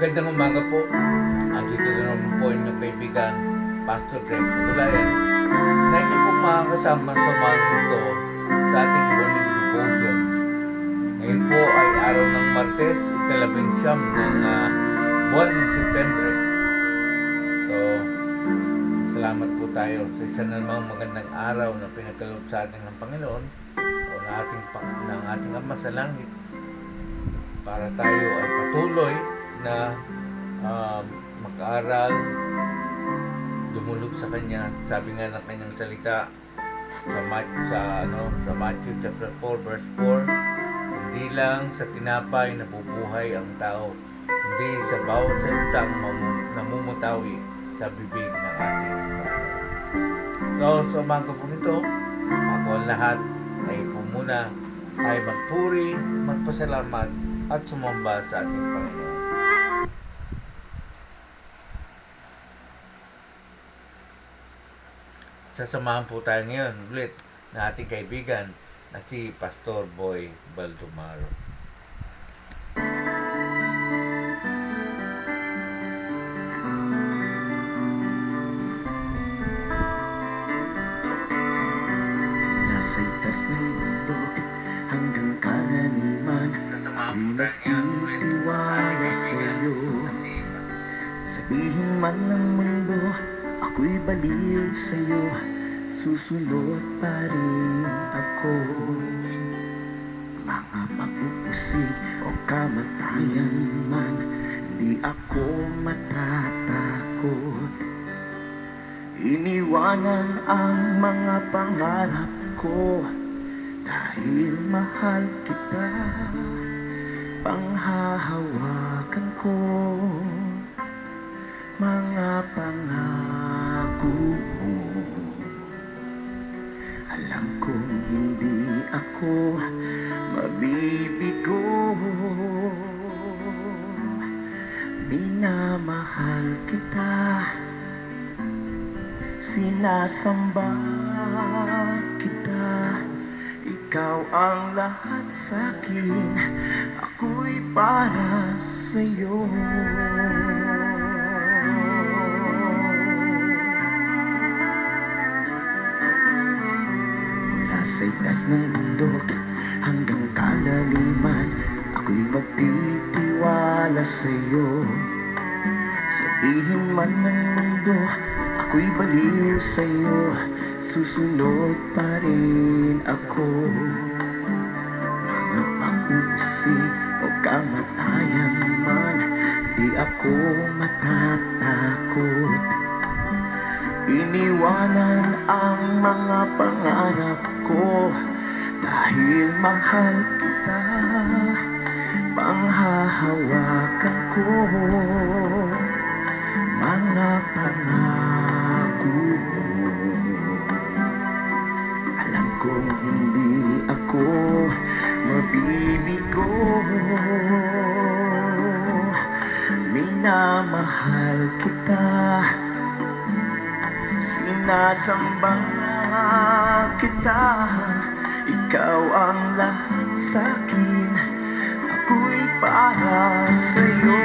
Magandang umaga po. Dito na naman po inyong kaibigan, Pastor Greg Pagulayan, na inyo pong makakasama sa mga ito sa ating morning devotion. Ngayon po ay araw ng Martes, ika-19 ng buwan ng Septembre. So, salamat po tayo sa isa na namang magandang araw na pinagkaloob sa ating ng Panginoon o ng ating Ama sa Langit para tayo ay patuloy na mag-aaral, dumulog sa Kanya. Sabi nga ng Kanyang salita sa Matthew chapter 4 verse 4, hindi lang sa tinapay nabubuhay ang tao, hindi sa bawat salitang namumutawi sa bibig ng ating Panginoon. So umaga po nito, ako ang lahat ay po muna ay magpuri, magpasalamat at sumamba sa ating Panginoon. Sasamahan po tayo ngayon ulit na ating kaibigan na si Pastor Boy Baldomaro. Nasa itas ng mundo hanggang kalaliman, ako'y nagtitiwala sa'yo. Sabihin man ng mundo, ako'y baliw sa'yo, susunod pa rin ako. Mga pag-uusig o kamatayan man, hindi ako matatakot. Iniwanan ang mga pangarap ko, dahil mahal kita, panghahawakan ko mga pangako mo. Alam kong hindi ako mabibigo, minamahal kita, sinasamba kita. Ikaw ang lahat sa'kin, ako'y para sa'yo. Sa itas ng mundo hanggang kalaliman, ako'y magtitiwala sa'yo. Sabihin man ng mundo, ako'y baliw sa'yo, susunod pa rin ako. Mga pag-uusig o kamatayan man, di ako matatakot. Iniwanan ang mga pangarap ko, dahil mahal kita, panghahawakan ko mga pangako mo. Alam kong hindi ako mabibigo, minamahal kita, sinasamba kita. Ikaw ang lahat sa'kin, ako'y para sa'yo.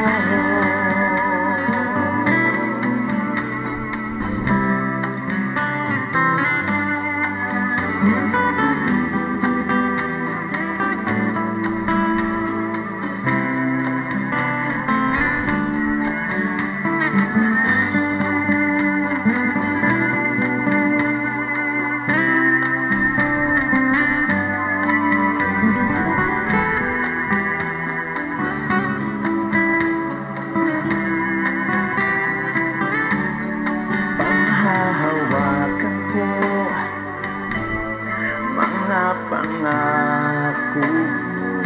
Pangako mo.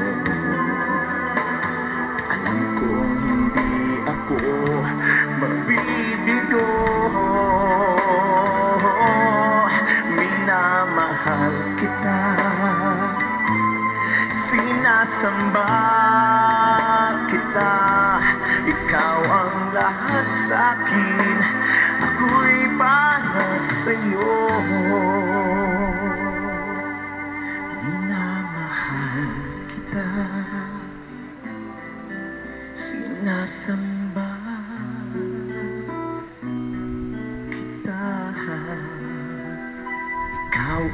Alam kong hindi ako mabibigo, minamahal kita, sinasamba kita. Ikaw ang lahat sa'kin, ako'y para sa'yo. Minamahal kita, sinasamba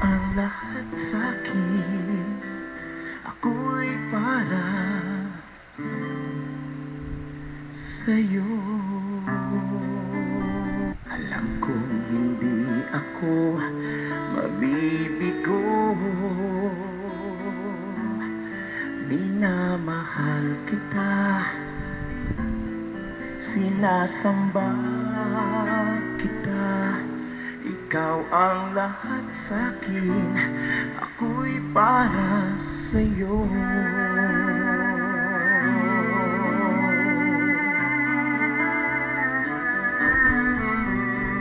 ang lahat sa'kin. Ako'y para sa'yo. Alam kong hindi ako mabibigo. Minamahal kita, sinasamba kita. Ikaw ang lahat sa'kin, ako'y para sa'yo.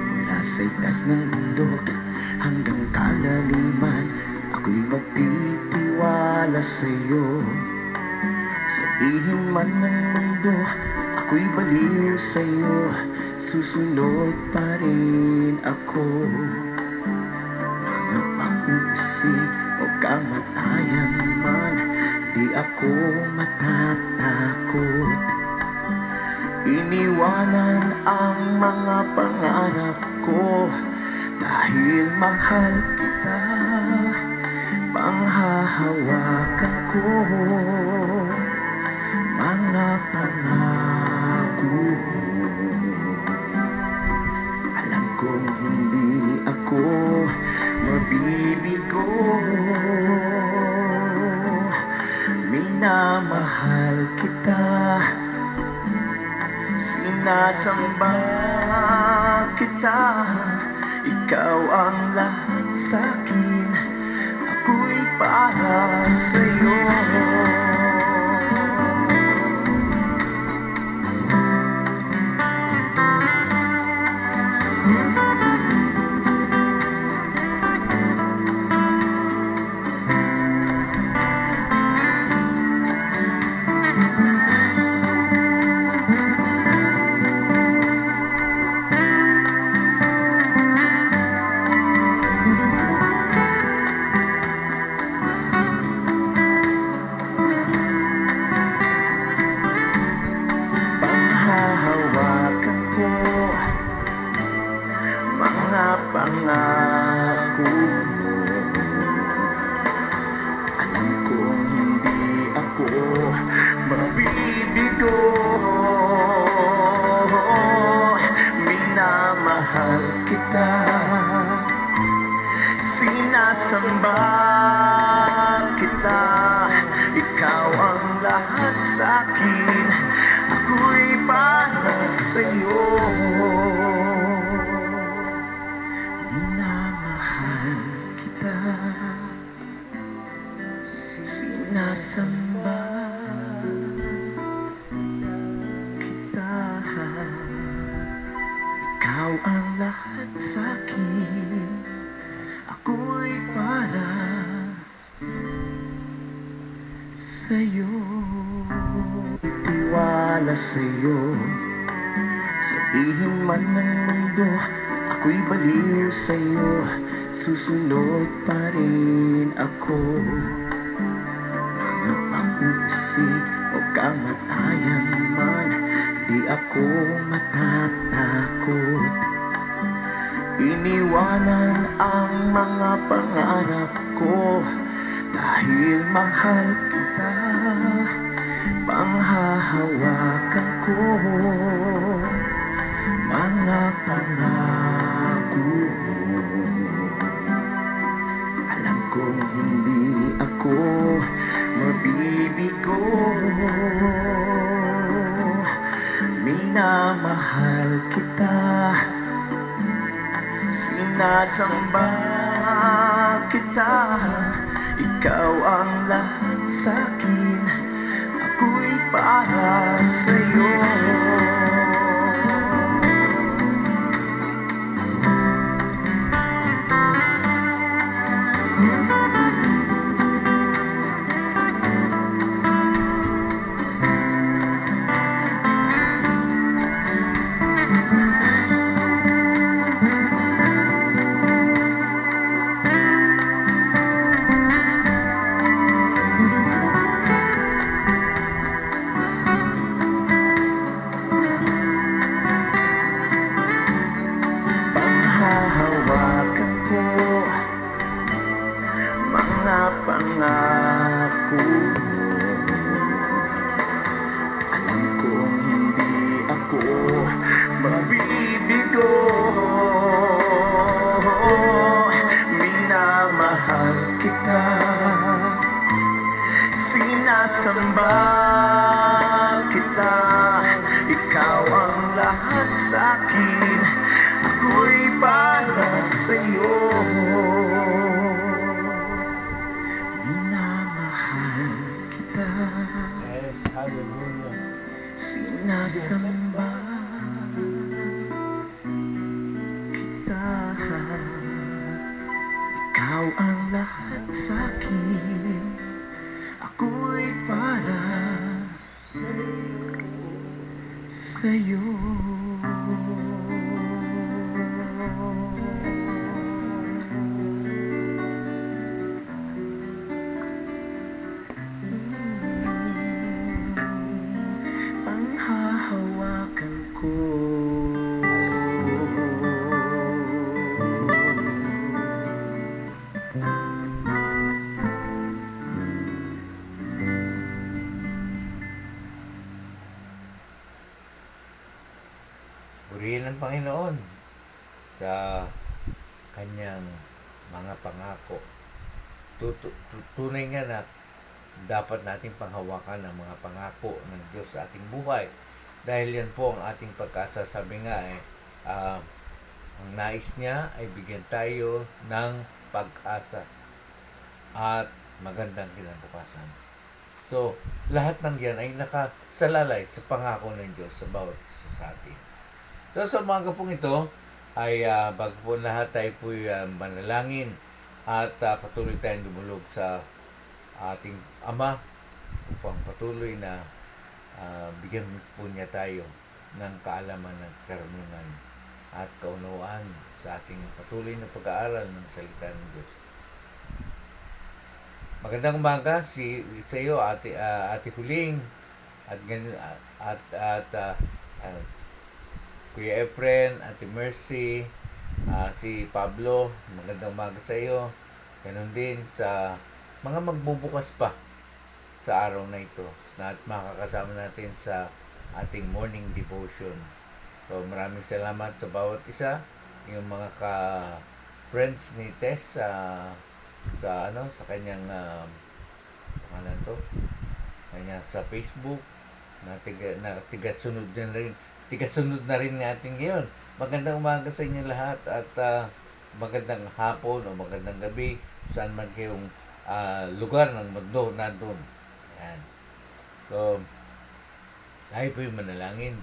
Mula sa itas ng bundok hanggang kalaliman, ako'y magtitiwala sa'yo. Sabihin man ng mundo, ako'y baliw sa'yo, susunod pa rin ako. Mga pag-uusig o kamatayan man, di ako matatakot. Iniwanan ang mga pangarap ko, dahil mahal kita, panghahawakan ko mga pangako. Alam kong hindi ako mabibigo. Minamahal kita, sinasamba kita. Ikaw ang lahat sa'kin, ako'y para sa'yo. Panghahawakan ko mga pangako mo. Alam kong hindi ako mabibigo. Minamahal kita, sinasamba kita. Ikaw ang lahat sa'kin, ako'y para sa'yo. Minamahal kita, sinasamba kita. Ikaw ang lahat sa'kin, ako'y para sa'yo. Itiwala sa'yo, sabihin man ng mundo, ako'y baliw sa'yo, susunod pa rin ako. Mga pag-uusig o kamatayan man, di ako matatakot. Iniwanan ang mga pangarap ko, dahil mahal kita, panghahawakan ko mga pangako. Alam kong hindi ako mabibigo. Minamahal kita, sinasamba kita. Ikaw ang lahat sa'kin, ako'y para sa'yo. akin, ako'y para sa'yo. Minamahal kita, Yes, hallelujah. sinasamba kita. Ikaw ang lahat sa'kin, ako'y para sa'yo. Panghahawakan ko. Purihin ang Panginoon sa kanyang mga pangako. Tunay nga na dapat nating panghawakan ang mga pangako ng Diyos sa ating buhay. Dahil yan po ang ating pagkasa. Sabi nga ang nais niya ay bigyan tayo ng pag-asa at magandang kinabukasan. So, lahat ng yan ay nakasalalay sa pangako ng Diyos sa bawat isa sa atin. So, sa umaga pong ito, ay bago po lahat tayo po manalangin at patuloy tayong dumulog sa ating Ama upang patuloy na bigyan po niya tayo ng kaalaman ng karunungan at kaunawaan sa ating patuloy na pag-aaral ng salita ng Diyos. Magandang umaga sa iyo, Ate Huling at Kuya Efren, Ate Mercy, si Pablo. Magandang umaga sa iyo. Ganon din sa mga magbubukas pa sa araw na ito at makakasama natin sa ating morning devotion. So maraming salamat sa bawat isa, yung mga ka-friends ni Tess sa kanyang kanya sa Facebook na tigasunod na rin natin ngayon. Magandang umaga sa inyo lahat at magandang hapon o magandang gabi saan man kayong lugar ng mundo nandun. Yan. So, tayo po yung manalangin.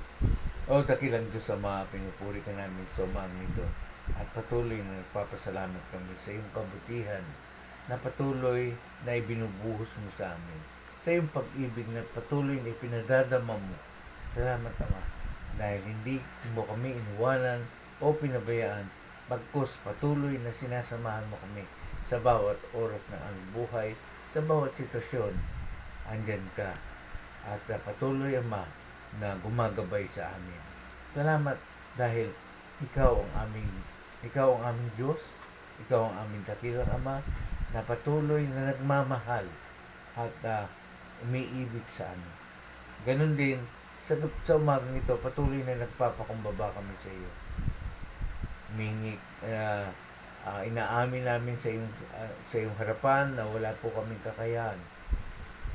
O dakilang Diyos Ama, pinupuri ka namin sa umagang ito at patuloy na nagpapasalamat kami sa iyong kabutihan na patuloy na ibinubuhos mo sa amin. Sa iyong pag-ibig na patuloy na ipinadadama mo. Salamat Ama dahil hindi mo kami iniwanan o pinabayaan, bagkus patuloy na sinasamahan mo kami sa bawat oras ng aming buhay, sa bawat sitwasyon. Andyan ka at patuloy Ama na gumagabay sa amin. Salamat dahil ikaw ang aming Diyos, ikaw ang aming dakilang Ama na patuloy na nagmamahal at umiibig sa amin. Ganon din sa umagang ito, patuloy na nagpapakumbaba kami sa iyo. Inaamin namin sa iyong harapan na wala po kaming kakayahan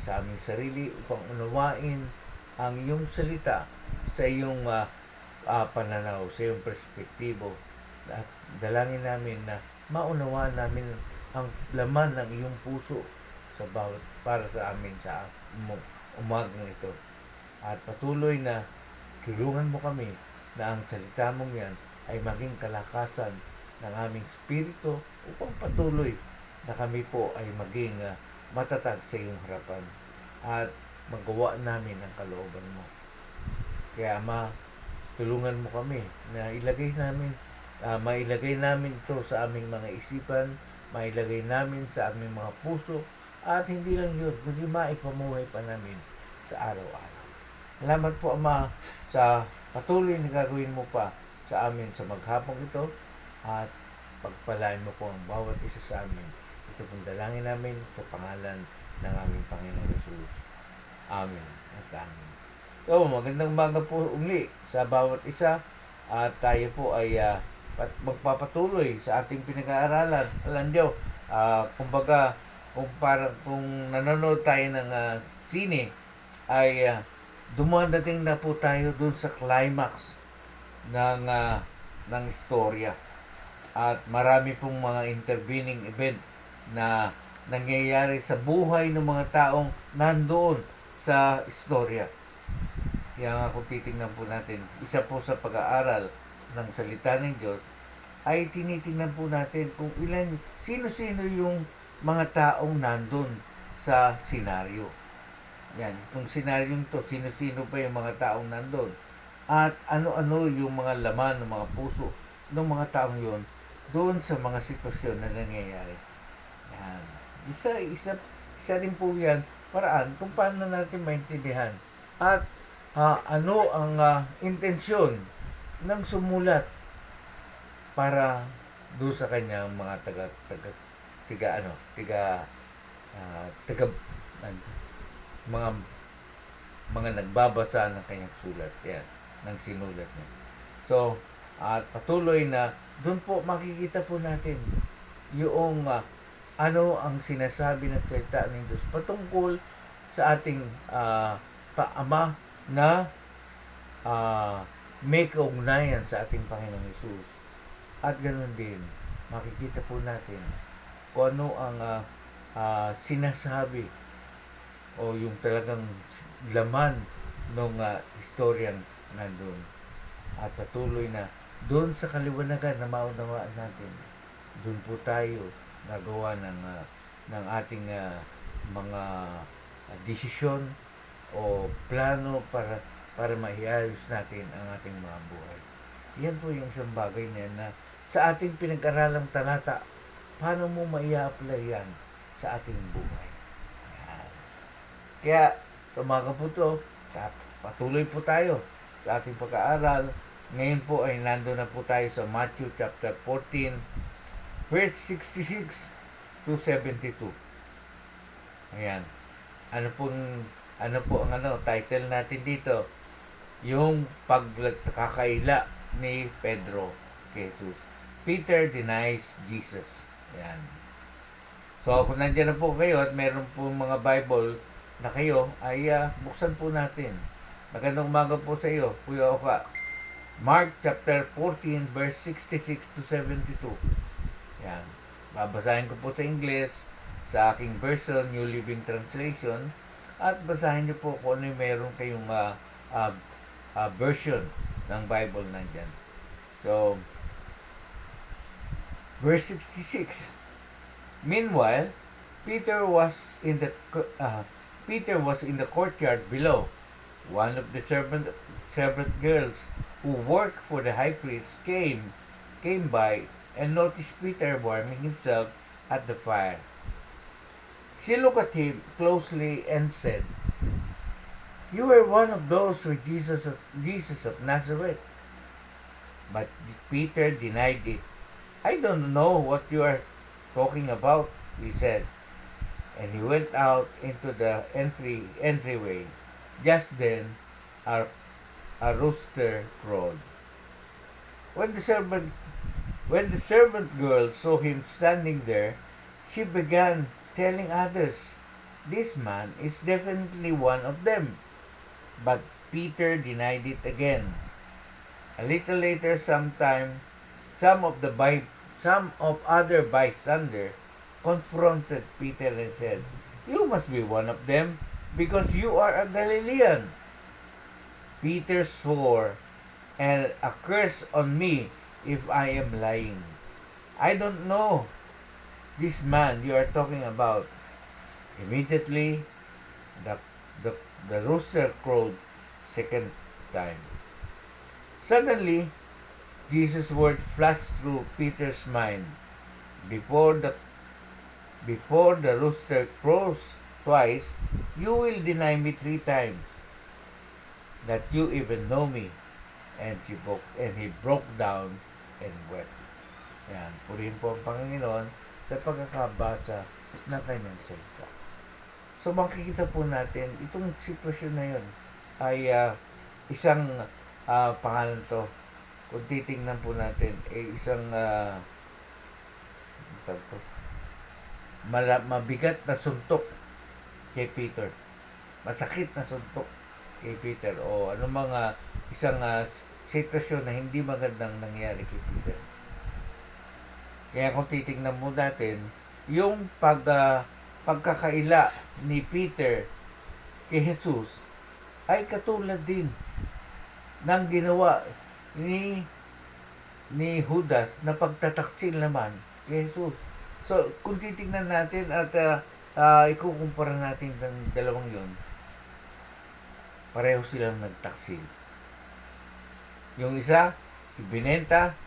sa aming sarili upang unawain ang iyong salita sa iyong pananaw, sa iyong perspektibo. At dalangin namin na maunawaan namin ang laman ng iyong puso para sa amin sa umagang ito. At patuloy na tulungan mo kami na ang salita mong yan ay maging kalakasan ng aming spirito upang patuloy na kami po ay maging matatag sa iyong harapan at magawa namin ang kalooban mo. Kaya Ama, tulungan mo kami na mailagay namin ito sa aming mga isipan, mailagay namin sa aming mga puso, at hindi lang yun, kundi maipamuhay pa namin sa araw-araw. Salamat po Ama sa patuloy na gagawin mo pa sa amin sa maghapong ito at pagpalain mo po ang bawat isa sa amin. Ito pong dalangin namin sa pangalan ng aming Panginoon Jesus. Amen at amen. So, magandang umaga po uli sa bawat isa at tayo po ay magpapatuloy sa ating pinag-aaralan. Alam nyo, kumbaga, kung nanonood tayo ng sine, ay dumadating na po tayo dun sa climax ng istorya. At marami pong mga intervening event na nangyayari sa buhay ng mga taong nandoon sa istorya. Kaya nga kung titingnan po natin, isa po sa pag-aaral ng salita ng Diyos ay tinitingnan po natin kung sino-sino yung mga taong nandun sa senaryo. Yan, itong senaryong to, sino-sino pa yung mga taong nandun. At ano-ano yung mga laman ng mga puso ng mga taong yun doon sa mga sitwasyon na nangyayari. Yan. Isa rin po yan paraan kung paano natin maintindihan. At ano ang intensyon ng sumulat para doon sa kanyang mga mga mga nagbabasa ng kanyang sulat, yan, ng sinulat niya. So, at patuloy na doon po makikita po natin yung ano ang sinasabi ng salita ng Diyos patungkol sa ating paama na may kaugnayan sa ating Panginoong Hesus. At ganoon din, makikita po natin kung ano ang sinasabi o yung talagang laman ng historyang nandun. At patuloy na doon sa kaliwanagan na maunawaan natin, doon po tayo gagawa ng ating mga desisyon o plano para maiayos natin ang ating mga buhay. Yan po yung isang bagay na sa ating pinag-aralang talata, paano mo maia-apply yan sa ating buhay. Yan. Kaya, sa mga kaputo, patuloy po tayo sa ating pag-aaral. Ngayon po ay nando na po tayo sa Matthew chapter 14, verse 66 to 72. Ayan. Ano po ang title natin dito? Yung pagkakaila ni Pedro kay Jesus. Peter denies Jesus. Ayan. So, kung nandiyan na po kayo at meron po mga Bible na kayo, ay buksan po natin. Magandang umaga po sa iyo, Kuya Oka. Mark chapter 14, verse 66 to 72. Yan. Babasahin ko po sa English, sa aking version, New Living Translation, at basahin niyo po kung ano yung meron kayong version ng Bible nandyan. So, verse 66. Meanwhile, Peter was in the courtyard below. One of the servant girls who worked for the high priest came by and noticed Peter warming himself at the fire. She looked at him closely and said, "You are one of those with Jesus of Nazareth." But Peter denied it. "I don't know what you are talking about," he said. And he went out into the entryway. Just then, a rooster crowed. When the servant girl saw him standing there, she began telling others, "This man is definitely one of them." But Peter denied it again. A little later, some other bystander confronted Peter and said, "You must be one of them, because you are a Galilean." Peter swore, "And a curse on me if I am lying. I don't know this man you are talking about." Immediately, the rooster crowed second time. Suddenly, Jesus' word flashed through Peter's mind. Before the rooster crows twice, you will deny me 3 times that you even know me. And he broke down and wept. Yan, purihin po ang Panginoon sa pagkakabasa ng kanyang salita. So makikita po natin, itong sitwasyon na yun ay isang pangalan to. Kung titingnan po natin, isang mabigat na suntok kay Peter. Masakit na suntok kay Peter. O ano mga isang sitwasyon na hindi magandang nangyari kay Peter. Kaya kung titignan mo natin, yung pagkakaila ni Peter kay Jesus ay katulad din ng ginawa ni Judas na pagtataksil naman kay Jesus. So, kung titignan natin at ikukumpara natin ng dalawang yon, pareho silang nagtaksil. Yung isa, ibinenta.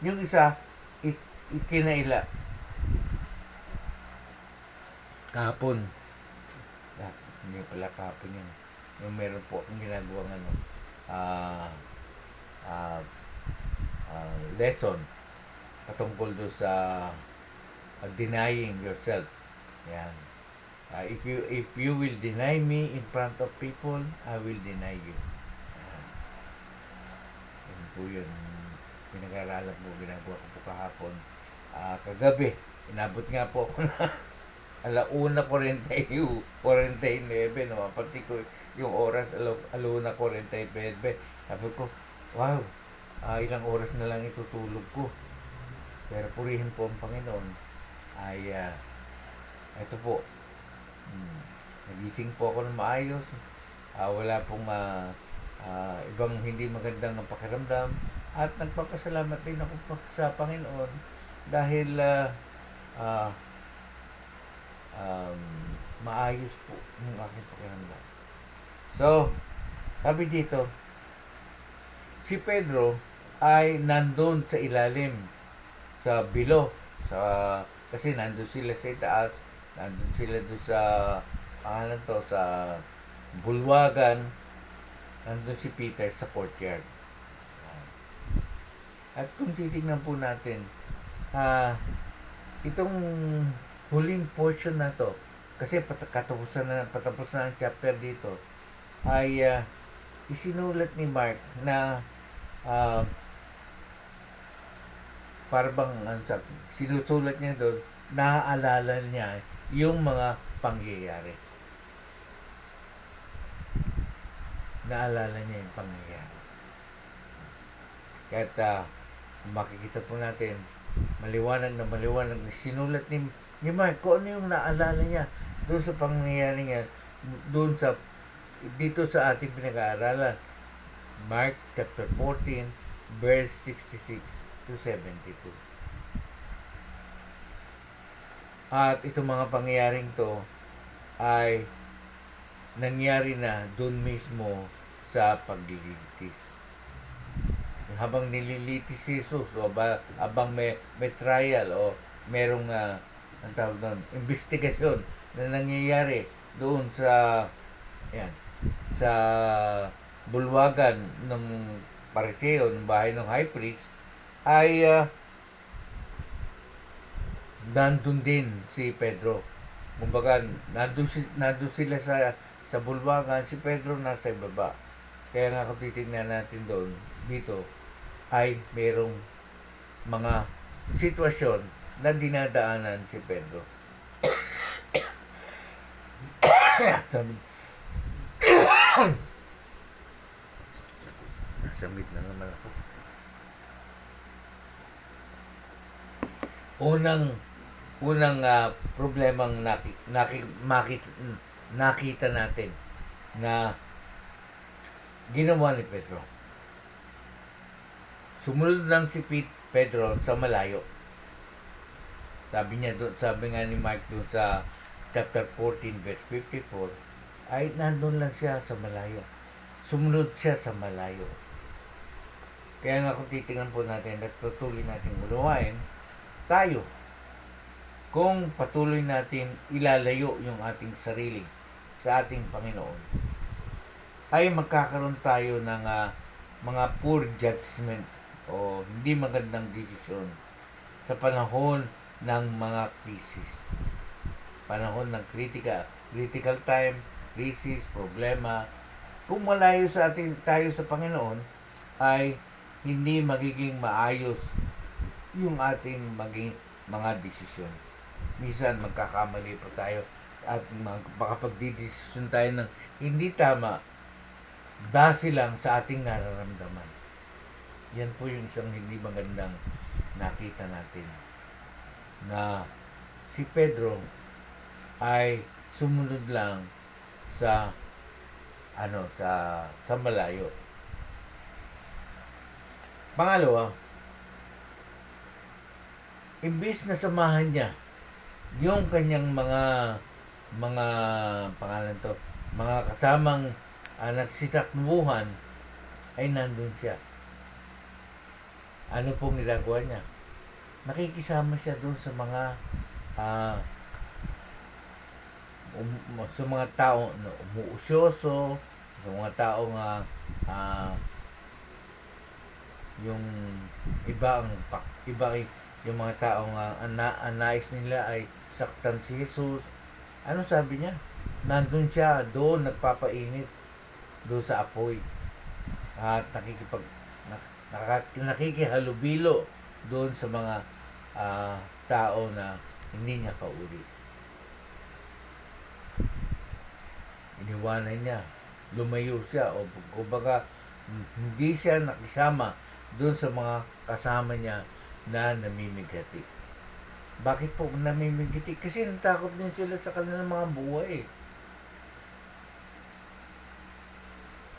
Yung isa, ikinaila. Kahapon. Hindi pala kahapon yun. Yung meron po akong ginagawang lesson patungkol doon sa denying yourself. Yan. If you will deny me in front of people, I will deny you. Yan po yun. Pinag-aaralan po, ginagawa ko po kahapon. Kagabi, inabot nga po ako na 1:49, pati ko yung oras, 1:49. Sabi ko, wow, ilang oras na lang itutulog ko. Pero purihin po ang Panginoon ay ito po, nagising po ako ng maayos. Wala pong ibang hindi magandang pakiramdam, at nagpapasalamat din ako sa Panginoon dahil maayos po yung aking pakiramdam. So, sabi dito, si Pedro ay nandun sa ilalim, sa below, kasi nandun sila sa itaas, nandun sila doon sa sa bulwagan, nandun si Peter sa courtyard. At kung titignan po natin, itong huling portion na to, kasi patapos na ang chapter dito, ay isinulat ni Mark na parang sinusulat niya doon, naaalala niya yung mga pangyayari. Naalala niya yung pangyayari. Kahit makikita po natin, maliwanag na sinulat ni Mark kung ano yung naalala niya doon sa pangyayari niya, doon sa dito sa ating pinag-aaralan, Mark chapter 14 verse 66 to 72. At itong mga pangyayaring to ay nangyari na doon mismo sa pagliligtas. Habang nililitis si Jesus, o habang may trial o merong ang tawag doon, investigasyon na nangyayari doon sa bulwagan ng Pariseo, ng bahay ng high priest, ay nandun din si Pedro. Kumbaga, nandun sila sa bulwagan, si Pedro nasa ibaba. Kaya nga kung titignan natin doon, dito, ay merong mga sitwasyon na dinadaanan si Pedro. Samit na naman ako. Unang problemang nakita natin na ginawa ni Pedro. Sumunod lang si Pedro sa malayo. Sabi nga ni Mark doon sa chapter 14 verse 54, ay nandun lang siya sa malayo. Sumunod siya sa malayo. Kaya nga kung titingnan po natin at patuloy natin unawain, tayo, kung patuloy natin ilalayo yung ating sarili sa ating Panginoon, ay magkakaroon tayo ng mga poor judgment o hindi magandang desisyon sa panahon ng mga crisis. Panahon ng critical time, crisis, problema. Kung malayo tayo sa Panginoon, ay hindi magiging maayos yung ating mga desisyon. Minsan magkakamali pa tayo at makapagdidesisyon tayo ng hindi tama dahil lang sa ating nararamdaman. Yan po yung isang hindi magandang nakita natin na si Pedro ay sumunod lang sa sa malayo. Pangalawa, imbis na samahan niya yung kanyang mga pangalan to, mga kasamang nagsitakbuhan, ay nandun siya. Ano pong ginagawa niya? Nakikisama siya doon sa mga ah, sa mga tao na umuusyoso, sa mga tao nga yung iba yung mga tao nga ang nais nila ay saktan si Jesus. Ano sabi niya? Nandun siya doon, nagpapainit doon sa apoy at nakikihalubilo doon sa mga tao na hindi niya kauri. Iniwanan niya, lumayo siya, o kumbaga hindi siya nakisama doon sa mga kasama niya na namimigati. Bakit po namimigati? Kasi natakot din sila sa kanilang mga buhay.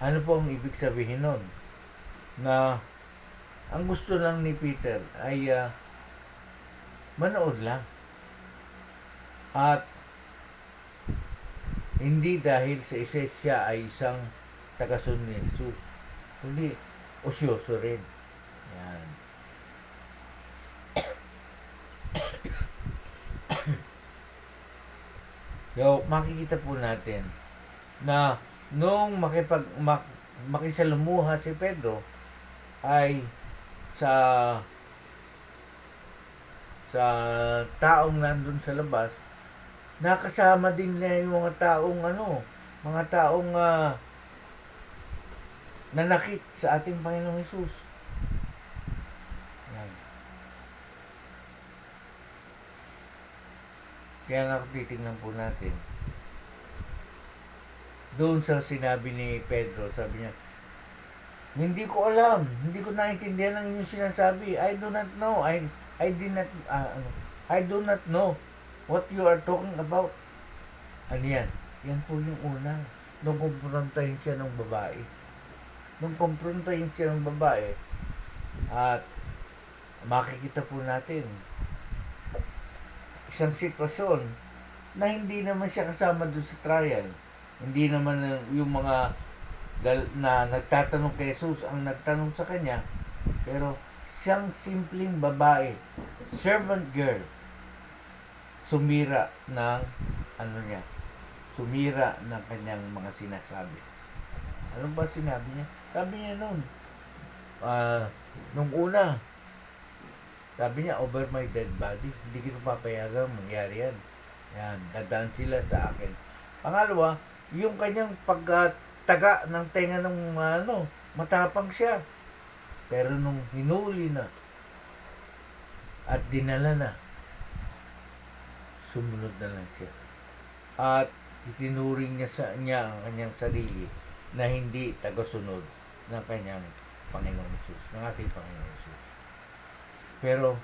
Ano po ang ibig sabihin nun? Na ang gusto lang ni Peter ay manood lang. At hindi dahil sa siya ay isang tagasunod ni Jesus, kundi osyoso rin. Yan. So, makikita po natin na nung makisalamuha si Pedro ay sa taong nandun sa labas, nakasama din niya yung mga taong nanakit sa ating Panginoong Hesus. Yan. Kaya nga titingnan po natin doon sa sinabi ni Pedro, sabi niya, hindi ko alam, hindi ko naintindihan ang inyong sinasabi. I do not know. I do not know what you are talking about. Ano yan? Yan po yung una. Nung kumprontahin siya ng babae. At makikita po natin isang sitwasyon na hindi naman siya kasama doon sa trial. Hindi naman yung mga na nagtatanong kay Jesus ang nagtanong sa kanya, pero siyang simpleng babae, servant girl, sumira ng sumira ng kanyang mga sinasabi. Ano ba sinabi niya? Sabi niya nung una, sabi niya, over my dead body, hindi ko papayagang mangyari yan. Yan, dadaan sila sa akin. Pangalawa, yung kanyang pagtaga ng tenga ng matapang siya. Pero nung hinuli na at dinala na, sumunod na lang siya. At itinuring niya ang kanyang sarili na hindi tagasunod ng kanyang Panginoong Jesus, ng ating Panginoong Jesus. Pero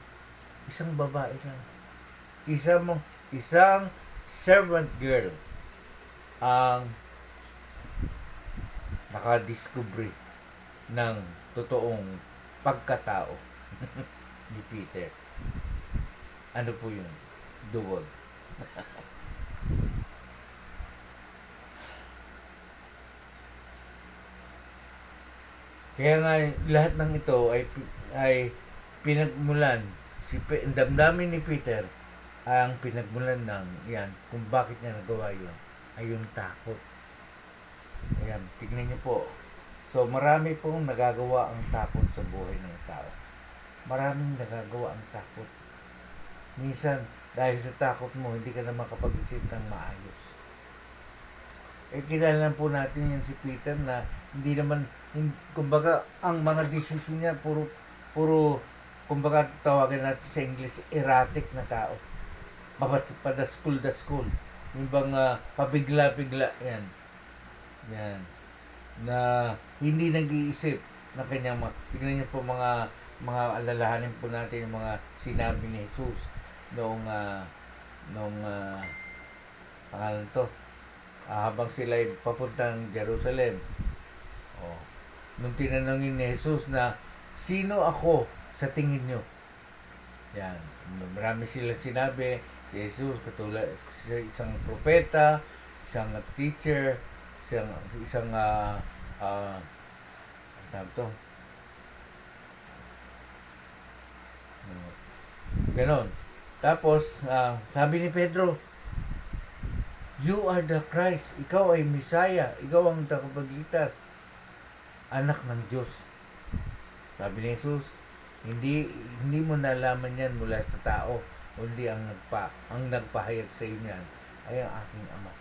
isang babae lang, isang servant girl ang nakadiscovery ng totoong pagkatao ni Peter. Ano po yun? Duwag. Kaya nga lahat ng ito ay pinagmulan, damdamin ni Peter ang pinagmulan ng yan, kung bakit niya nagawa yun, ay yung takot. Ayan, tignan niyo po. So, marami pong nagagawa ang takot sa buhay ng tao. Maraming nagagawa ang takot. Minsan, dahil sa takot mo, hindi ka na makapag-isip ng maayos. Kilala po natin yan si Peter na kumbaga, ang mga desisyon niya, puro, kumbaga, tawagan natin sa English, erratic na tao. Padaskul. Yung bang pabigla-bigla, yan. Na hindi nag-iisip na kanyang tignan niyo po mga alalahanin po natin yung mga sinabi ni Jesus noong pangalan to, habang sila ay papuntang Jerusalem. Oh. Nung tinanongin ni Jesus na, sino ako sa tingin nyo? Yan. Marami sila sinabi. Si Jesus, katulad isang propeta, isang teacher, isang tawag to? Ganon. Tapos, sabi ni Pedro, you are the Christ. Ikaw ay Messiah. Ikaw ang tagapagligtas. Anak ng Diyos. Sabi ni Jesus, hindi mo nalaman yan mula sa tao, kundi ang nagpahayag sa iyo niyan ay ang aking Ama.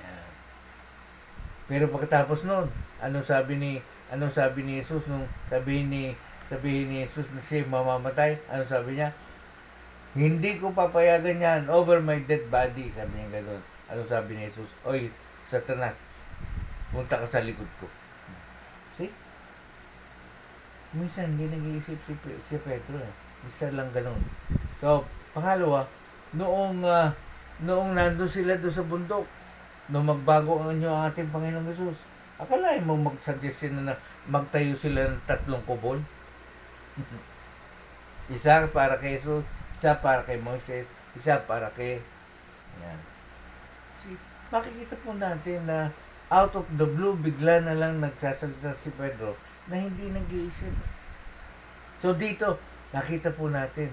Yan. Pero pagkatapos noon, ano sabi ni Jesus nung sabihin ni Jesus na siya mamamatay? Ano sabi niya? Hindi ko papayagan yan over my dead body. Sabi niya gano'n. Ano sabi ni Jesus? Oy, Satanas, punta ka sa likod ko. See? Minsan hindi nag-iisip si Pedro eh. Minsan lang gano'n. So, pangalawa, noong nandun sila doon sa bundok, noong magbago ang ating Panginoong Jesus, akalain mo mag-suggest na magtayo sila ng 3 kubol? Isa para kay Jesus, isa para kay Moises, isa para kay... Yan. Makikita po natin na out of the blue, bigla na lang nagsasalita si Pedro na hindi nag-iisip. So dito, nakita po natin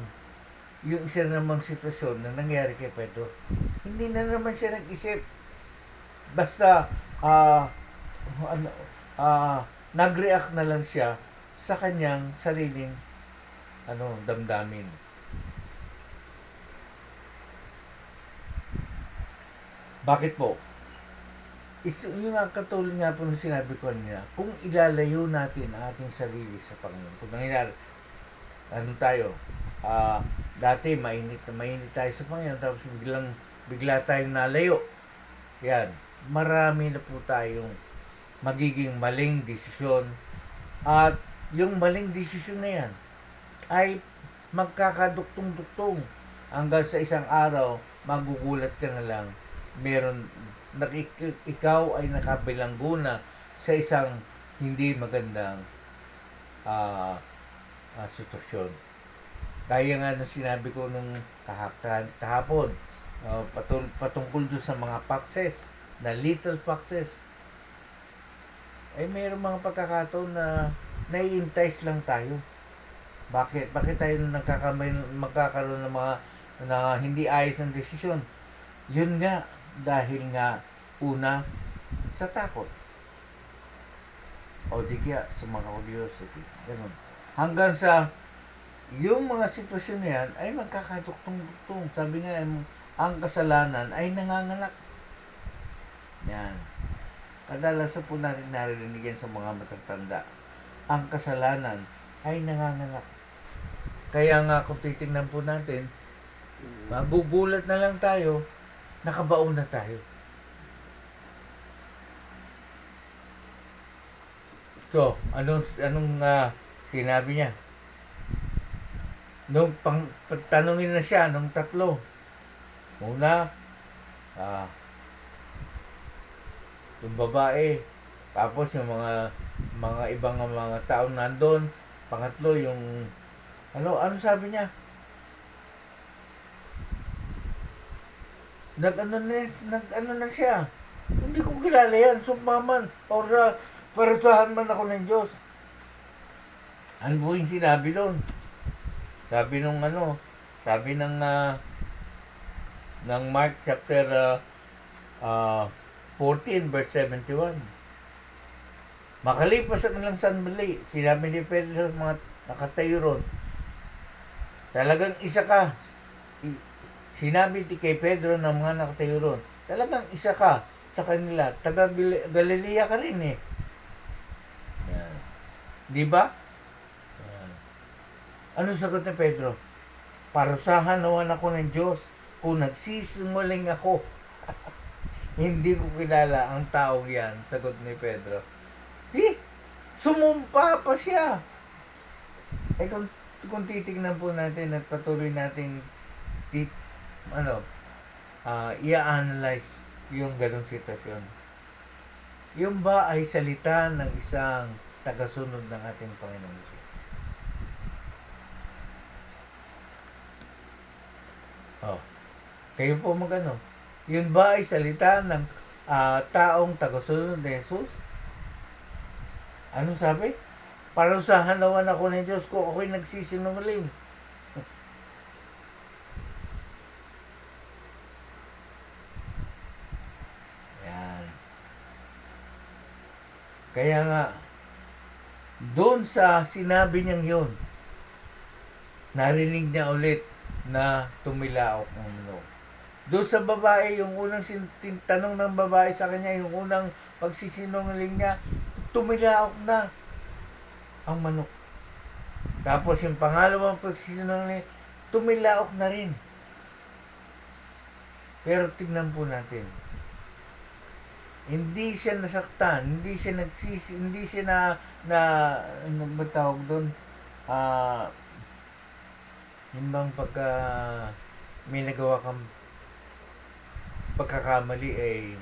yung isa namang sitwasyon na nangyari kay Pedro. Hindi na naman siya nag-isip. Basta, nag-react na lang siya sa kanyang sariling damdamin. Bakit po? Yung katulad nga po ng sinabi ko niya, kung ilalayo natin ang ating sarili sa Panginoon, kung nangyayari, dati mainit tayo sa Panginoon, tapos bigla tayong nalayo. Yan, marami na po tayong magiging maling desisyon, at yung maling desisyon na yan ay magkakaduktong-duktong hanggang sa isang araw, magugulat ka na lang, ikaw ay nakabilanggo na sa isang hindi magandang sitwasyon. Kaya nga nung sinabi ko nung kahapon, patungkol doon sa mga foxes, na little foxes, ay mayroong mga pagkakataon na nai-entice lang tayo. Bakit tayo magkakaroon ng mga na hindi ayos ng desisyon? Yun nga, dahil nga una sa takot, o di kaya sa mga curiosity, ganun. Hanggang sa yung mga sitwasyon na yan ay magkakaduktong-duktong. Sabi nga, ang kasalanan ay nanganganak. Yan. Kadalasan po natin narinig yan sa mga matatanda. Ang kasalanan ay nanganganak. Kaya nga kung titingnan po natin, magugulat na lang tayo, nakabaon na tayo. So, anong sinabi niya? Nung tanungin na siya, nung 3. Una, yung babae, tapos yung mga ibang mga tao nandun. Pangatlo, yung ano sabi niya? Nag-ano na siya. Hindi ko kilala yan. Sumaman. Or parusahan man ako ng Diyos. Ano po yung sinabi doon? Sabi ng Mark chapter 14 verse 71. Makalipas ang ilang sandali, sinabi ni Pedro sa mga nakatayo ron, talagang isa ka. Sinabi kay Pedro ng mga nakatayo ron, talagang isa ka sa kanila. Taga Galilea ka rin eh. Yan. Di ba? Yan. Ano sagot ni Pedro? Parusahan naman ako ng Diyos kung nagsisinungaling ako. Hindi ko kilala ang taong yan, sagot ni Pedro. See? Sumumpa pa siya. Eh kung titignan po natin at patuloy nating tit, ano, i-analyze yung ganong sitwasyon. Yung ba ay salita ng isang tagasunod ng ating Panginoon Jesus? Oh, kayo po magano? Yun ba ay salita ng taong tagasunod ni Jesus? Ano sabi? Parusahan naman ako ng Diyos kung ako'y nagsisinungaling. Yan. Kaya nga, doon sa sinabi niyang yun, narinig niya ulit na tumilaok ng manok. Doon sa babae, yung unang tanong ng babae sa kanya, yung unang pagsisinungaling niya, tumilaok na ang manok. Tapos yung pangalawang pagsisinungaling, tumilaok na rin. Pero tignan po natin, hindi siya nasaktan, hindi siya hindi siya ano ba tawag doon? Yun bang pagka may nagawa kang pagkakamali ay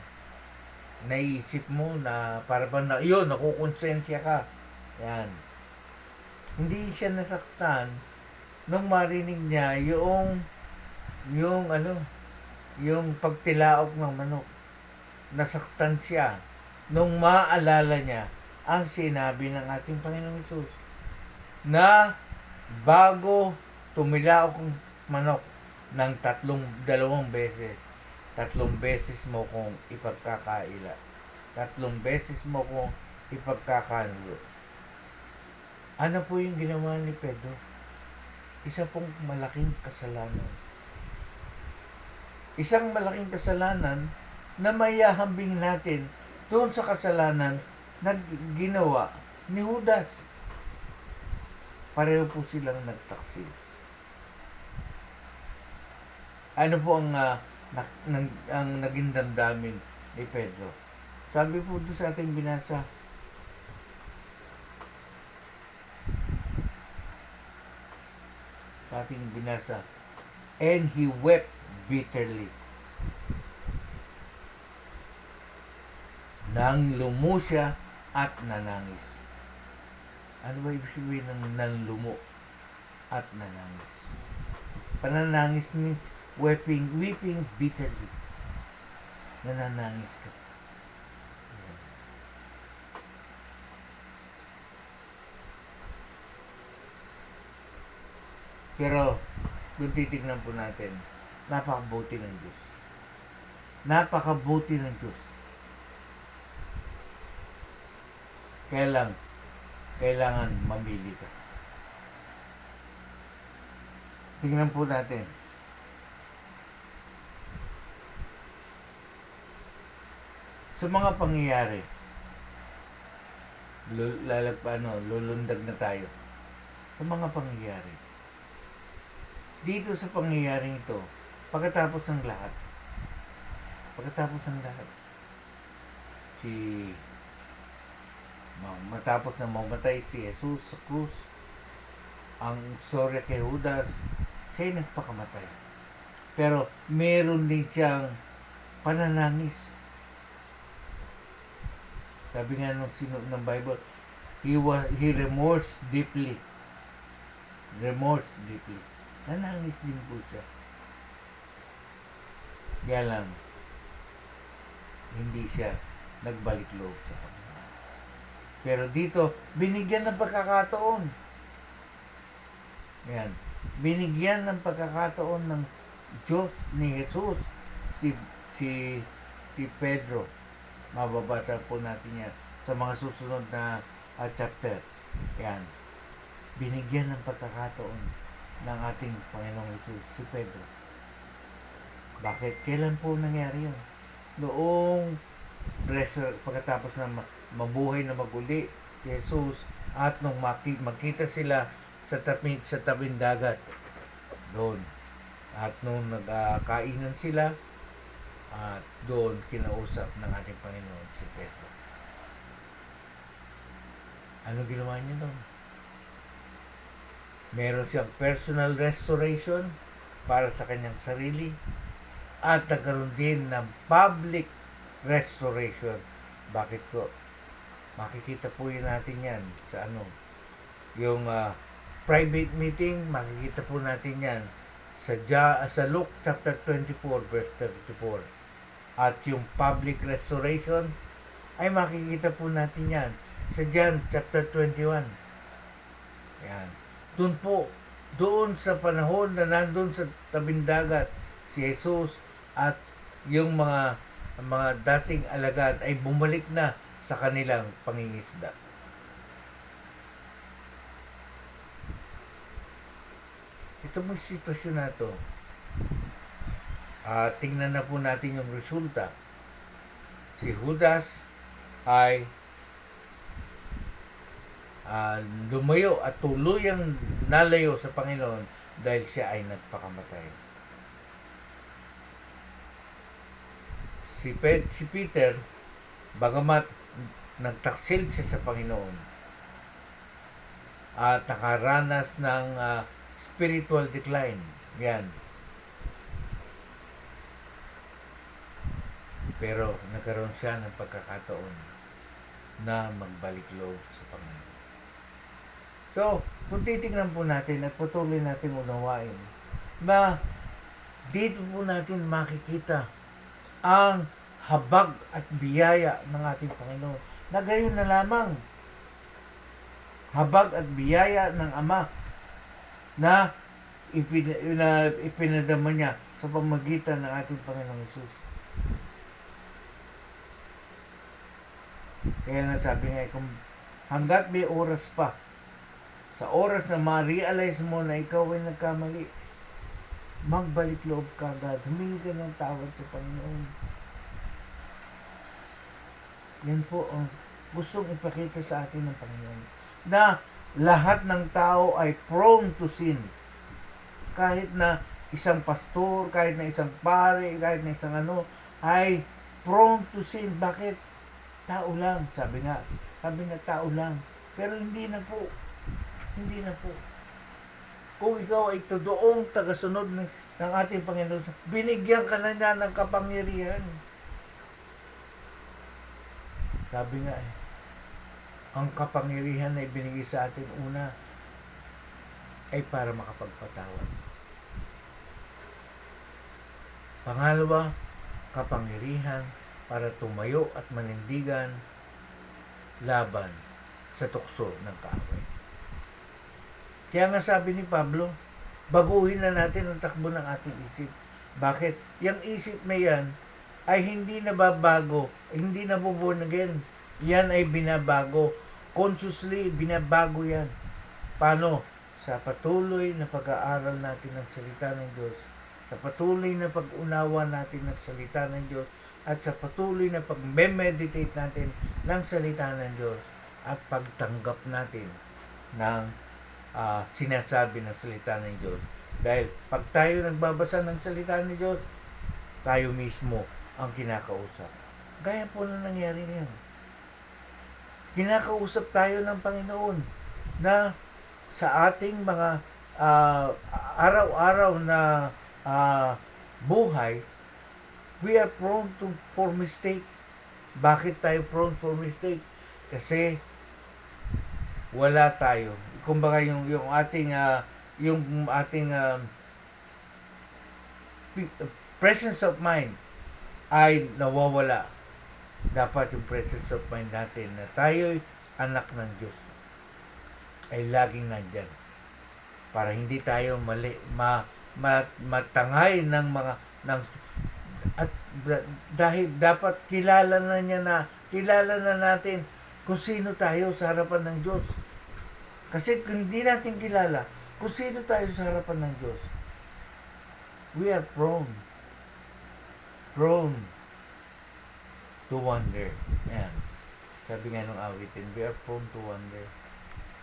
naisip mo na para bang yun, nakukonsensya ka. Yan. Hindi siya nasaktan nung marinig niya yung pagtilaok ng manok. Nasaktan siya nung maalala niya ang sinabi ng ating Panginoong Hesus na bago tumilaok ang manok ng 2 beses mo kong ipagkakaila. 3 beses mo kong ipagkakanulo. Ano po yung ginawa ni Pedro? Isa pong malaking kasalanan. Isang malaking kasalanan na mayahambing natin doon sa kasalanan na ginawa ni Judas. Pareho po silang nagtaksil. Ano po ang naging damdamin ni Pedro? Sabi po doon sa ating binasa, and he wept bitterly. Nang lumo siya at nanangis. Ano ba ibig sabihin ng nanlumo at nanangis? Pananangis means weeping bitterly. Nananangis ka. Pero, kung titignan po natin, napakabuti ng Diyos. Napakabuti ng Diyos. Kailangan mamili ka. Tingnan po natin. Sa mga pangyayari, lulundag na tayo. Sa mga pangyayari. Dito sa pangyayaring ito, pagkatapos ng lahat, matapos na mamatay si Jesus sa krus, ang sorya kay Judas, siya'y nagpakamatay. Pero meron din siyang pananangis. Sabi nga ng Bible, he remorse deeply. Nanangis din po siya. Kaya lang, hindi siya nagbalik loob sa Panginoon. Pero dito, binigyan ng pagkakataon. Yan. Binigyan ng pagkakataon ng Diyos ni Jesus si Pedro. Mababasa po natin yan sa mga susunod na chapter. Yan. Binigyan ng pagkakataon ng ating Panginoong Jesus si Pedro. Bakit? Kailan po nangyari yun? Noong pagkatapos na mabuhay na maguli si Jesus at nung makita sila sa tabing dagat doon. At nung nagkainan sila, at doon kinausap ng ating Panginoon si Pedro. Ano ginawa niya doon? Meron siyang personal restoration para sa kanyang sarili at nagkaroon din ng public restoration. Bakit po? Makikita po yun natin yan sa yung private meeting, makikita po natin yan sa Luke chapter 24 verse 34. At yung public restoration ay makikita po natin yan sa John chapter 21. Yan. Doon sa panahon na nandun sa tabing dagat si Jesus at yung mga dating alagad ay bumalik na sa kanilang pangingisda. Ito mong sitwasyon na to. Tingnan na po natin yung resulta. Si Judas ay lumayo at tuluyang nalayo sa Panginoon dahil siya ay nagpakamatay. Si Peter, bagamat nagtaksil siya sa Panginoon at nakaranas ng spiritual decline. Yan. Pero nagkaroon siya ng pagkakataon na magbalik loob sa Panginoon. So, kung titignan po natin at patuloy natin unawain na dito po natin makikita ang habag at biyaya ng ating Panginoon. Na gayon na lamang, habag at biyaya ng Ama na ipinadama niya sa pamagitan ng ating Panginoong Hesus. Kaya nga sabi nga, kung hanggat may oras pa, sa oras na ma-realize mo na ikaw ay nagkamali, magbalik loob ka agad. Humingi ka ng tawad sa Panginoon. Yan po ang gustong ipakita sa atin ng Panginoon. Na lahat ng tao ay prone to sin. Kahit na isang pastor, kahit na isang pare, kahit na isang ay prone to sin. Bakit? Tao lang. Sabi na tao lang. Pero hindi na po. Hindi na po. Kung ikaw ay todoong tagasunod ng ating Panginoon, binigyan ka na niya ng kapangyarihan. Sabi nga ang kapangyarihan na ibinigay sa atin una ay para makapagpatawad. Pangalawa, kapangyarihan para tumayo at manindigan laban sa tukso ng kaaway. Kaya nga sabi ni Pablo, baguhin na natin ang takbo ng ating isip. Bakit? Yung isip na yan ay hindi nababago, hindi nabuborn again. Yan ay binabago. Consciously, binabago yan. Paano? Sa patuloy na pag-aaral natin ng salita ng Diyos, sa patuloy na pag-unawa natin ng salita ng Diyos, at sa patuloy na pag-meditate natin ng salita ng Diyos, at pagtanggap natin ng sinasabi ng salita ng Diyos. Dahil pag tayo nagbabasa ng salita ng Diyos, tayo mismo ang kinakausap. Gaya po na nangyari niyan. Kinakausap tayo ng Panginoon na sa ating mga araw-araw na buhay, we are prone for mistake. Bakit tayo prone for mistake? Kasi wala tayo. Kumbaga yung ating presence of mind ay nawawala. Dapat yung presence of mind natin na tayo'y anak ng Diyos ay laging nandyan para hindi tayo matangay ng mga at dahil dapat kilala na natin kung sino tayo sa harapan ng Diyos. Kasi kung hindi natin kilala kung sino tayo sa harapan ng Diyos, we are prone to wander. Ayan. Sabi nga nung awitin, we are prone to wander.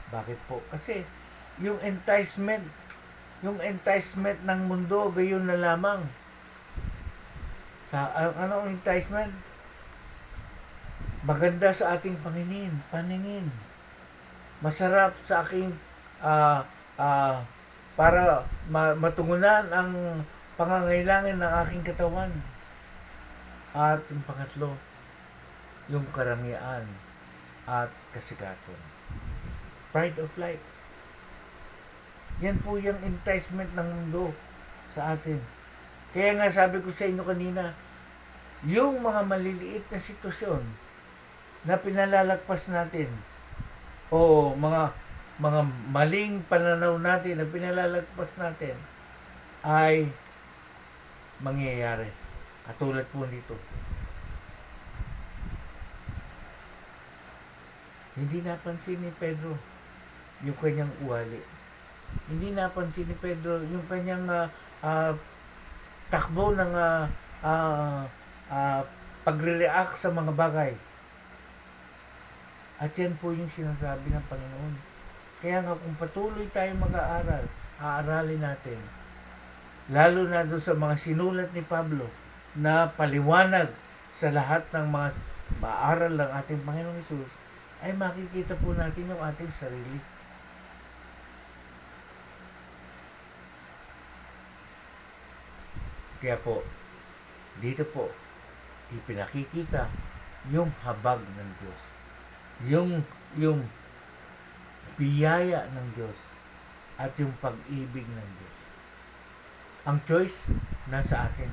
Bakit po? Kasi yung enticement ng mundo, gayon na lamang. Ano ang enticement? Maganda sa ating paningin. masarap sa aking ah, ah, para matugunan ang pangangailangan ng aking katawan. At yung pangatlo, yung karangyaan at kasikatan. Pride of life. Yan po yung enticement ng mundo sa atin. Kaya nga sabi ko sa inyo kanina, yung mga maliliit na sitwasyon na pinalalagpas natin o mga maling pananaw natin na pinalalagpas natin ay mangyayari. Katulad po nito. Hindi napansin ni Pedro yung kanyang ugali. Hindi napansin ni Pedro yung kanyang takbo ng pagre-react sa mga bagay. At yan po yung sinasabi ng Panginoon. Kaya nga kung patuloy tayong mag-aaral, aaralin natin. Lalo na doon sa mga sinulat ni Pablo na paliwanag sa lahat ng mga maaral ng ating Panginoong Hesus, ay makikita po natin yung ating sarili. Kaya po, dito po, ipinakikita yung habag ng Diyos. Yung biyaya ng Diyos at yung pag-ibig ng Diyos. Ang choice, nasa atin.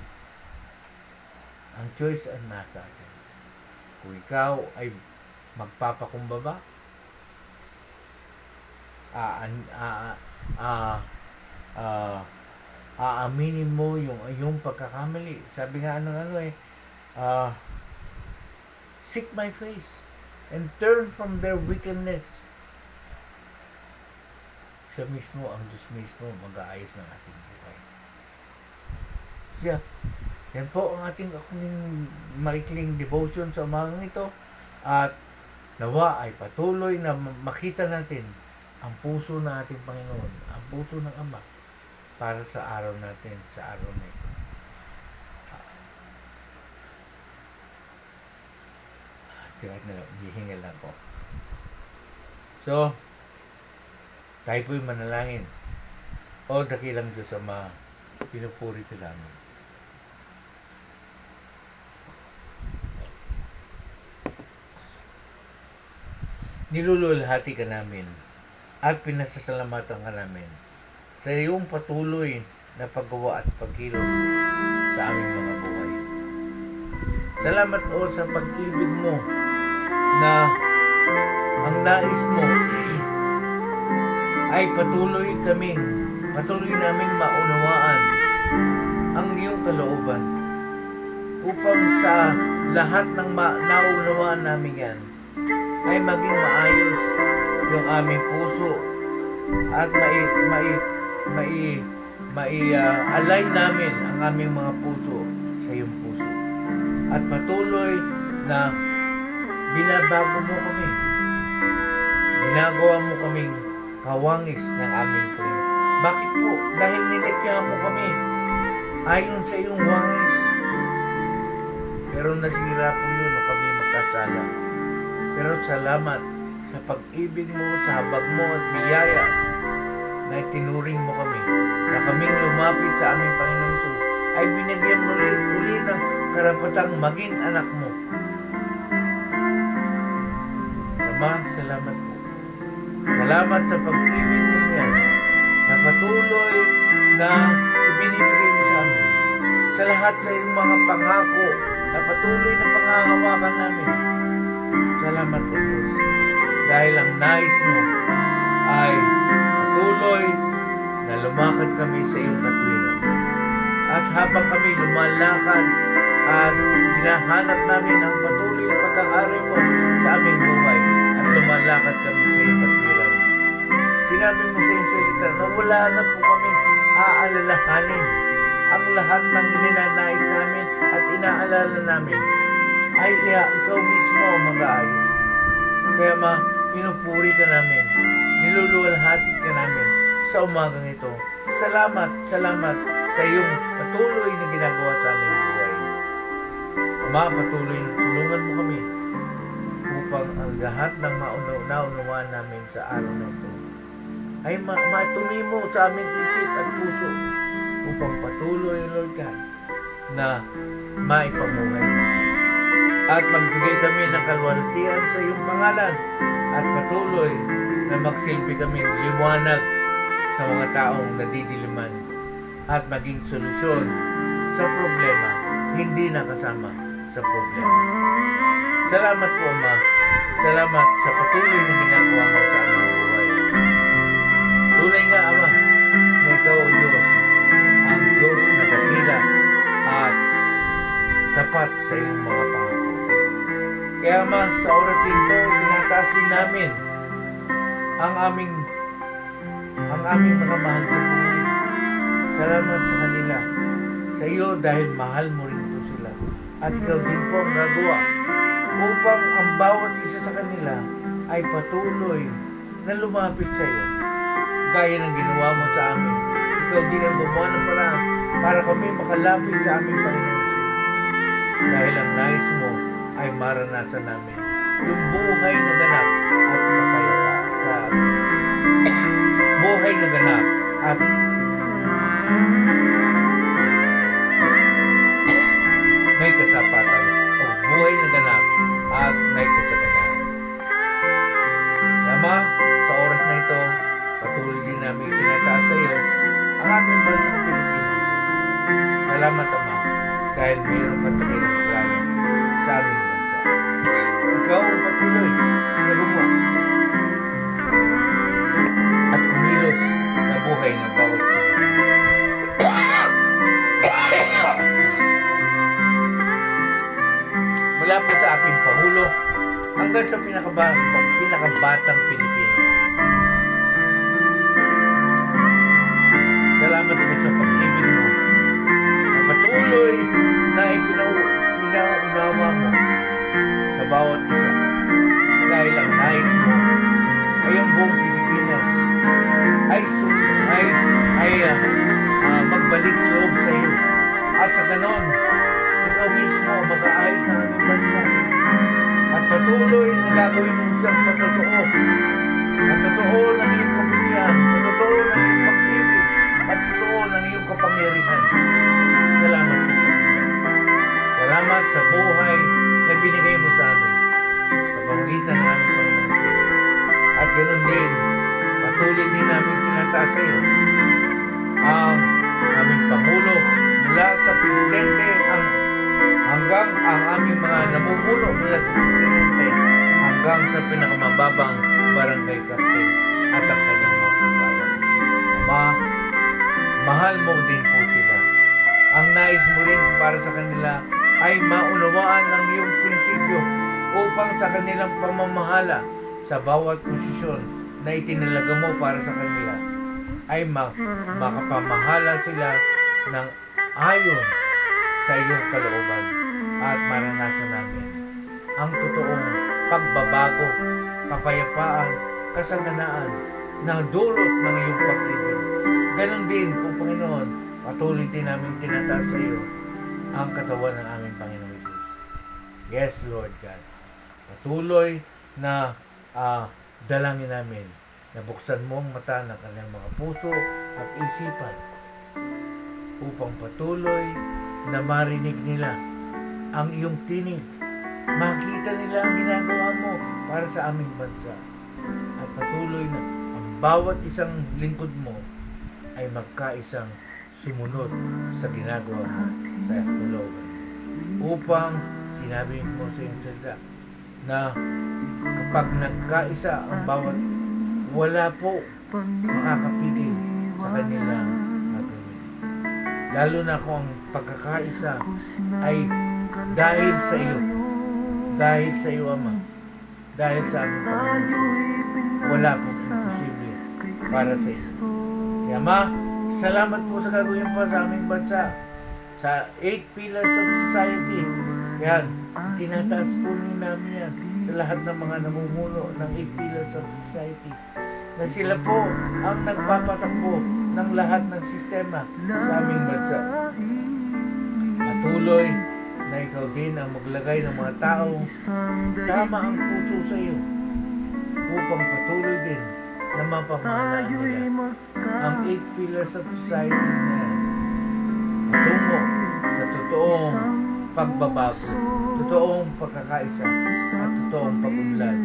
Ang choice ay nasa atin. Kung ikaw ay magpapakumbaba, aaminin mo yung iyong pagkakamali. Sabi nga ng seek my face and turn from their wickedness. Siya mismo, ang Diyos mismo, mag-aayos ng ating buhay. Siya, yan po ang ating maikling devotion sa umagang ito. At nawa ay patuloy na makita natin ang puso ng ating Panginoon, ang puso ng Ama para sa araw natin, sa araw na ito. Tiyak na lang, hihingal lang ko. So, tayo po'y manalangin. O dakilang Diyos Ama, pinupuri ka namin. Niluluwalhati ka namin at pinasasalamatan ka namin sa iyong patuloy na paggawa at pagkilos sa aming mga buhay. Salamat o sa pag-ibig mo na ang nais mo ay patuloy naming maunawaan ang iyong kalooban upang sa lahat ng naunawaan namin yan ay maging maayos yung aming puso at align namin ang aming mga puso sa iyong puso. At patuloy na binabago mo kami. Ginagawa mo kaming kawangis ng aming Panginoon. Bakit po? Dahil nilikha mo kami ayon sa iyong wangis. Pero nasira po yun o kami magkasala. Pero salamat sa pag-ibig mo, sa habag mo at biyaya na itinuring mo kami, na kaming lumapit sa aming Panginoong Hesus, ay binigyan mo uli ng karapatang maging anak mo. Ama, salamat po. Salamat sa pag-ibig mo yan, na patuloy na ibinibigay mo sa amin. Sa lahat sa iyong mga pangako, na patuloy na pangahawakan namin. Salamat po Diyos. Dahil ang nais mo ay patuloy na lumakad kami sa iyong katwiran. At habang kami lumalakad at hinahanap namin ang patuloy na pagkakari mo sa aming buhay at lumalakad kami sa iyong katwiran. Sinabi mo sa iyong salita na wala na po kami aalalahanin. Ang lahat ng ninanais namin at inaalala namin ay ikaw mismo ang mag-aayos. Kaya pinupuri ka namin, niluluwalhati ka namin sa umagang ito. Salamat sa iyong patuloy na ginagawa sa aming buhay. Ama, patuloy na tulungan mo kami upang ang lahat ng naunawaan namin sa araw na ito ay matumimo sa aming isip at puso upang patuloy, Lord God, na maipamuhay at magbigay kami ng kalwalhatian sa iyong pangalan at patuloy na magsilbi kami liwanag sa mga taong nadidiliman at maging solusyon sa problema, hindi nakasama sa problema. Salamat po, Ama. Salamat sa patuloy na ginagawa mo sa aming buhay. Tunay nga, Ama, na ikaw o Diyos, ang Diyos na dakila at tapat sa iyong mga pangako. Kaya, Ama, sa oras ito, tinataas din namin ang aming mga mahal sa buhay. Salamat sa kanila, sa iyo, dahil mahal mo rin po sila. At ikaw din po ang nagawa upang ang bawat isa sa kanila ay patuloy na lumapit sa iyo. Gaya ng ginawa mo sa amin. Ikaw din ang gumawa ng paraan para kami makalapit sa aming Panginoon. Dahil ang nais mo ay maranasan namin yung buhay na ganap at kapayapaan. Buhay na ganap at may kasapatan o buhay na ganap at may kasaganahan. Ama, sa oras na ito, patuloy din namin tinataas sa iyo ang aming bansang Pilipinas. Salamat, Ama, dahil mayroon ka talagang plano sa aming bansa. Ikaw ang patuloy na gumawa at kumilos na buhay ng bawat Pilipino. Mula po sa ating Pangulo hanggang sa pinakabatang Pilipino. Salamat po sa pag-ibig mo na patuloy na ipinaunawa mo sa bawat isa. Dahil ang nais mo ay ang buong Pilipinas magbalik sa loob sa iyo. At sa ganon, ikaw mismo mag-aayos ng aming bansa. At patuloy na gagawin mo siyang patotoo. At totoo ng iyong kaputihan. At totoo ng iyong pag-ibig. At totoo ng iyong kapangyarihan. Salamat po. Salamat sa buhay na binigay mo sa amin. Sa pamagitan ng aming Panginoon. At ganoon din, patuloy din namin tinataas sa iyo ang aming Pangulo mula sa Presidente hanggang ang aming mga namumuno mula sa Presidente hanggang sa pinakamababang barangay captain at ang kanyang mga kagawad. Ama, mahal mo din po sila. Ang nais mo rin para sa kanila ay maunawaan ang iyong prinsipyo upang sa kanilang pamamahala sa bawat posisyon na itinalaga mo para sa kanila ay makapamahala sila ng ayon sa iyong kalooban at maranasan namin ang totoong pagbabago, kapayapaan, kasaganaan na dulot ng iyong pag-ibig. Ganon din po, Panginoon, patuloy din namin tinataas sa iyo ang katawan ng aming Panginoon Jesus. Yes, Lord God. Patuloy na dalangin namin na buksan mo ang mata ng kanilang mga puso at isipan upang patuloy na marinig nila ang iyong tinig. Makita nila ang ginagawa mo para sa aming bansa. At patuloy na ang bawat isang lingkod mo ay magkaisang sumunod sa ginagawa mo sa kalooban. Upang sinabi mo sa iyong salita na kapag nagkaisa ang bawat, wala po makakapigil sa kanilang gagawin. Lalo na kung ang pagkakaisa ay dahil sa iyo. Dahil sa iyo, Ama. Dahil sa aming Panginoon. Wala po imposible para sa iyo. Kaya, Ama, salamat po sa gagawin po sa aming bansa. Sa 8 Pillars of Society. Yan, tinataas po namin yan sa lahat ng mga namumuno ng 8 Pillars of Society. Na sila po ang nagpapatakbo ng lahat ng sistema sa aming bansa. Patuloy na ikaw din ang maglagay ng mga taong tama ang puso sa iyo upang patuloy din na mapamahalaan nila ang 8 pillars of society na yan patungo sa totoong pagbabago, totoong pagkakaisa at totoong pag-unlad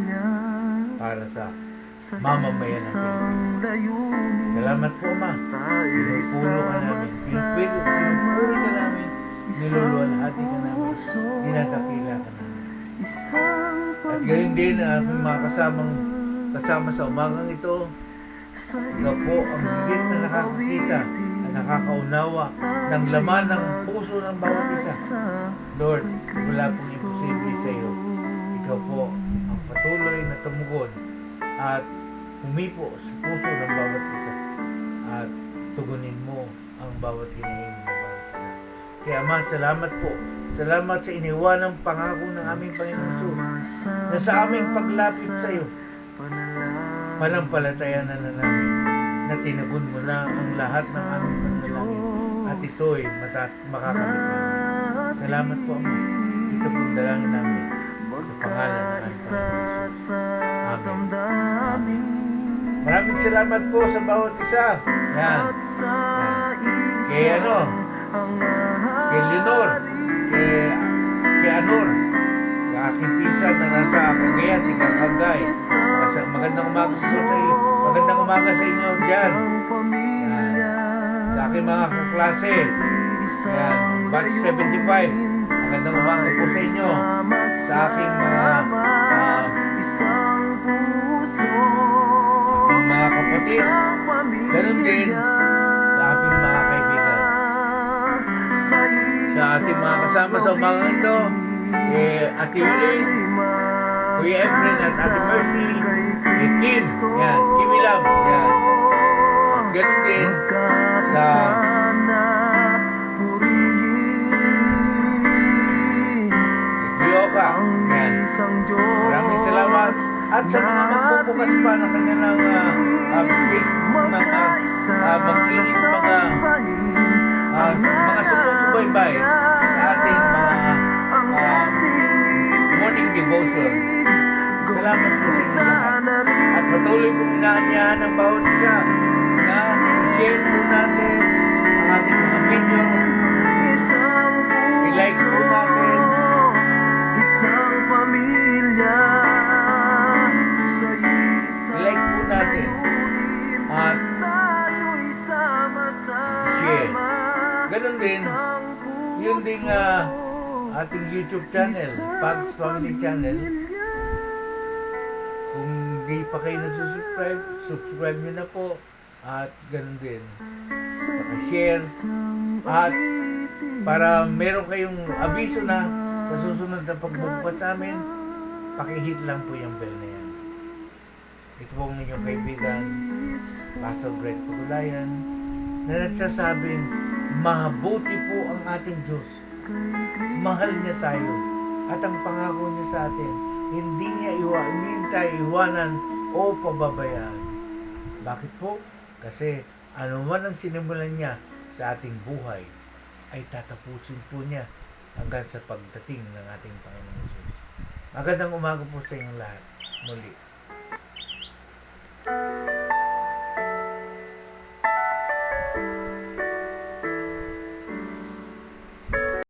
para sa mamamayan ng Pilipinas. Salamat po, Ama. Pinupulo ka namin, pinupuri ka namin, niluluwalhati ka namin, dinadakila ka namin. At gayon din ang aming mga kasama sa umagang ito. Ikaw po ang higit na nakakakita at nakakaunawa ng laman ng puso ng bawat isa. Lord, wala pong imposible sa iyo. Ikaw po ang patuloy na tumugon at humipo sa puso ng bawat isa at tugunin mo ang bawat hinahiling ng bawat isa. Kaya Ama, salamat po. Salamat sa iniwanang pangako ng aming Panginoon Jesus na sa aming paglapit sa iyo, panampalatayanan na namin na tinagun mo na ang lahat ng aming panalangin at ito'y makakamit namin. Salamat po, Ama. Ito pong dalangin namin sa pangalan ng aming Panginoon Jesus. Amen. Amen. Maraming salamat po sa bawat isa. Yan. Kay kay Leonor, kay Anor, yung aking pinsan na nasa Cagayan, Tigakagay. Magandang umaga po sa iyo. Magandang umaga sa inyo dyan. Sa aking mga kaklase, yan, batch 75. Magandang umaga po sa inyo. Sa aking mga kapatid, ganun din sa aking mga kaibigan. Sa ating mga kasama sa umagang ito, Ate Yuli, Kuya Efren at Ate Mercy, Kim, yan, Kimi Labs, yan. At ganun din sa Kuyoka, yan. Maraming salamat. At sa mga magbubukas pa na kanilang Facebook, mga sumusubaybay sa ating mga morning devotion. Salamat po sa inyo lahat. At patuloy kong inaanyahan ang bawat isa na i-share po natin ang ating mga video. I-like po natin. Isang pamilya sa I-like po natin. At share. Ganun din, yun din ating YouTube channel, Pags Family Channel. Kung di pa kayo nagsusubscribe, subscribe nyo na po. At ganun din, share. At para meron kayong abiso na sa susunod na pagbubukas sa amin, pakihit lang po yung bell na yan. Ito po ang inyong kaibigan, Pastor Greg Tugulayan, na nagsasabing, mabuti po ang ating Diyos. Mahal niya tayo. At ang pangako niya sa atin, hindi tayo iwanan o pababayaan. Bakit po? Kasi anuman ang sinimulan niya sa ating buhay, ay tatapusin po niya hanggang sa pagdating ng ating Panginoon Jesus. Magandang umaga po sa inyong lahat. Muli.